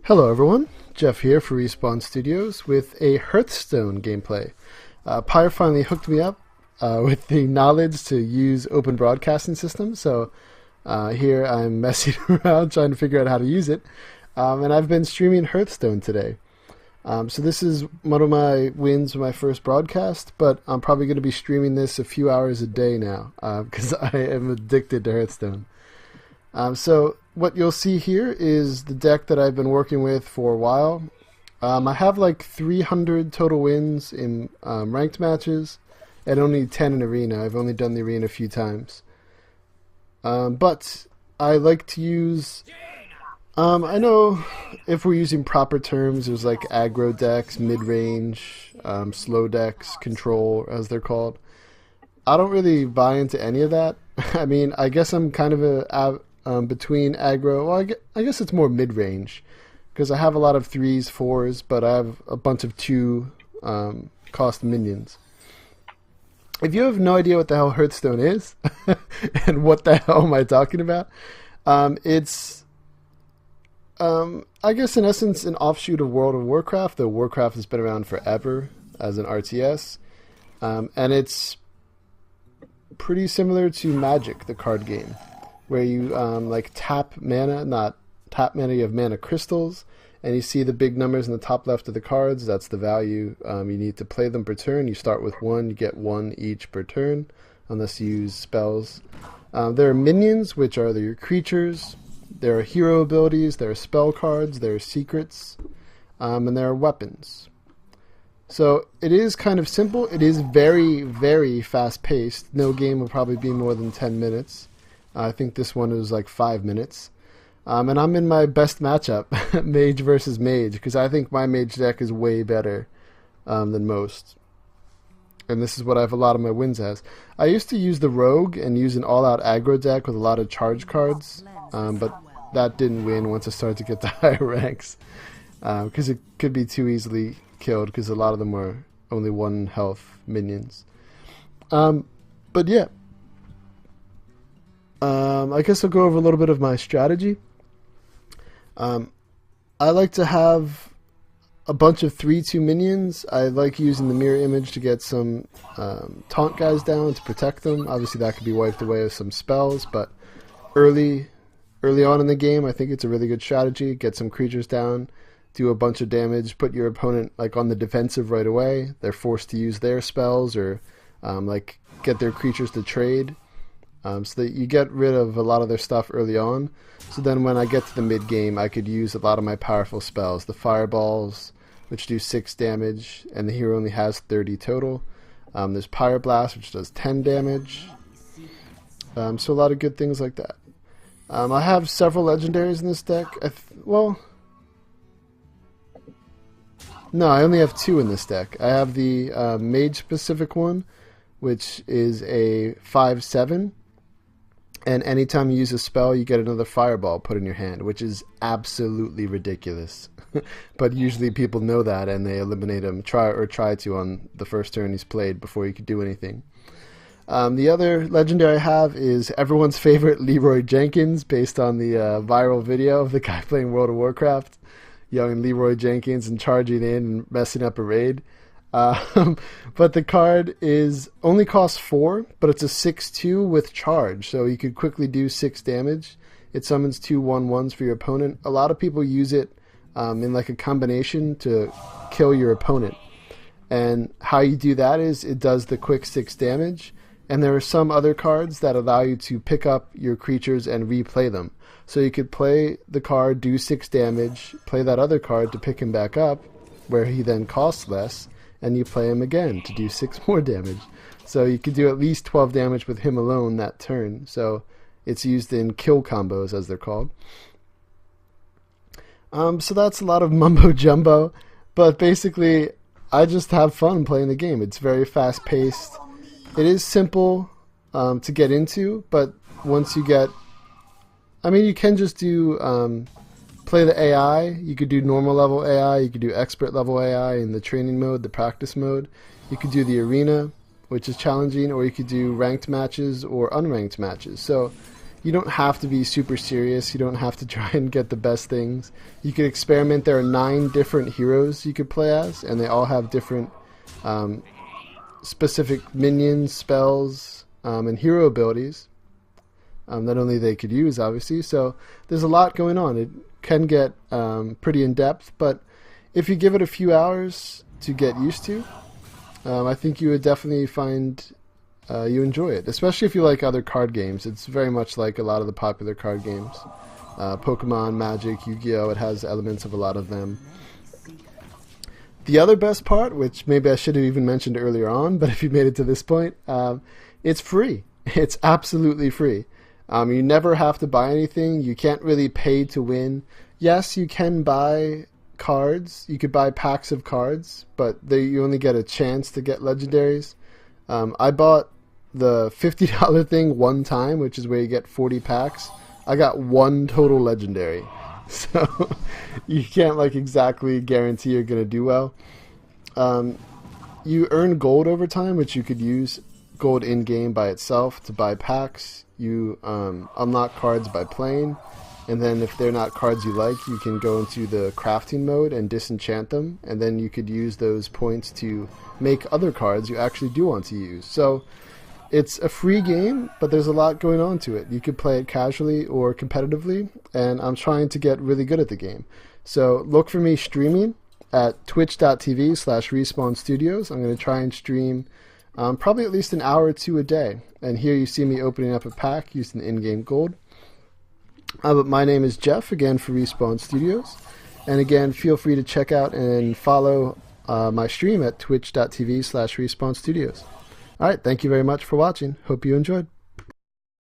Hello everyone, Jeff here for Respawn Studios with a Hearthstone gameplay. Pyre finally hooked me up with the knowledge to use open broadcasting systems, so here I'm messing around trying to figure out how to use it, and I've been streaming Hearthstone today. So this is one of my wins with my first broadcast, but I'm probably going to be streaming this a few hours a day now because I am addicted to Hearthstone. So what you'll see here is the deck that I've been working with for a while. I have like 300 total wins in ranked matches and only 10 in arena. I've only done the arena a few times. But I like to use... I know if we're using proper terms, there's like aggro decks, mid-range, slow decks, control as they're called. I don't really buy into any of that. I mean, I guess I'm kind of between aggro. Well, I guess it's more mid-range because I have a lot of 3s, 4s, but I have a bunch of 2 cost minions. If you have no idea what the hell Hearthstone is and what the hell am I talking about, it's I guess in essence an offshoot of World of Warcraft, though Warcraft has been around forever as an RTS, and it's pretty similar to Magic, the card game, where you like tap mana, not tap mana, you have mana crystals, and you see the big numbers in the top left of the cards. That's the value you need to play them per turn. You start with 1, you get 1 each per turn, unless you use spells. There are minions, which are your creatures. There are hero abilities, there are spell cards, there are secrets, and there are weapons. So it is kind of simple. It is very, very fast-paced. No game will probably be more than 10 minutes. I think this one is like 5 minutes. And I'm in my best matchup, Mage versus Mage, because I think my Mage deck is way better than most. And this is what I have a lot of my wins as. I used to use the Rogue and use an all-out aggro deck with a lot of charge cards, but that didn't win once I started to get to higher ranks, because it could be too easily killed because a lot of them were only 1 health minions. But yeah. I guess I'll go over a little bit of my strategy. I like to have a bunch of 3/2 minions. I like using the mirror image to get some taunt guys down to protect them. Obviously that could be wiped away with some spells, but early on in the game I think it's a really good strategy. Get some creatures down, do a bunch of damage, put your opponent like on the defensive right away. They're forced to use their spells or like get their creatures to trade. So that you get rid of a lot of their stuff early on. So then when I get to the mid game, I could use a lot of my powerful spells. The fireballs, which do 6 damage, and the hero only has 30 total. There's Pyroblast, which does 10 damage. So a lot of good things like that. I have several legendaries in this deck. No, I only have 2 in this deck. I have the mage-specific one, which is a 5/7. And anytime you use a spell, you get another fireball put in your hand, which is absolutely ridiculous. But usually people know that, and they eliminate him, try to on the first turn he's played before you could do anything. The other legendary I have is everyone's favorite Leroy Jenkins, based on the viral video of the guy playing World of Warcraft, young Leroy Jenkins, and charging in and messing up a raid. But the card only costs 4, but it's a 6/2 with charge, so you could quickly do 6 damage. It summons 2 1/1s for your opponent. A lot of people use it in like a combination to kill your opponent. And how you do that is it does the quick 6 damage, and there are some other cards that allow you to pick up your creatures and replay them. So you could play the card, do 6 damage, play that other card to pick him back up, where he then costs less, and you play him again to do 6 more damage. So you could do at least 12 damage with him alone that turn. So it's used in kill combos, as they're called. So that's a lot of mumbo jumbo, but basically I just have fun playing the game. It's very fast paced. It is simple to get into, but once you get... I mean, you can just do... play the AI. You could do normal level AI, you could do expert level AI in the training mode, the practice mode. You could do the arena, which is challenging, or you could do ranked matches or unranked matches. So You don't have to be super serious. You don't have to try and get the best things. You could experiment. There are 9 different heroes you could play as, and they all have different specific minions, spells, and hero abilities that only they could use, obviously. So there's a lot going on. It can get pretty in-depth, but if you give it a few hours to get used to, I think you would definitely find you enjoy it, especially if you like other card games. It's very much like a lot of the popular card games. Pokemon, Magic, Yu-Gi-Oh! It has elements of a lot of them. The other best part, which maybe I should have even mentioned earlier on, but if you made it to this point, it's free. It's absolutely free. You never have to buy anything. You can't really pay to win. Yes, you can buy cards. You could buy packs of cards, but you only get a chance to get legendaries. I bought the $50 thing one time, which is where you get 40 packs. I got 1 total legendary. So you can't like exactly guarantee you're going to do well. You earn gold over time, which you could use gold in-game by itself to buy packs. You unlock cards by playing. And then if they're not cards you like, you can go into the crafting mode and disenchant them. And then you could use those points to make other cards you actually do want to use. So it's a free game, but there's a lot going on to it. You could play it casually or competitively, and I'm trying to get really good at the game. So look for me streaming at twitch.tv/Respawn Studios. I'm going to try and stream probably at least an hour or 2 a day. And here you see me opening up a pack using in-game gold. But my name is Jeff, again, for Respawn Studios. And again, feel free to check out and follow my stream at twitch.tv/Respawn Studios. Alright, thank you very much for watching. Hope you enjoyed.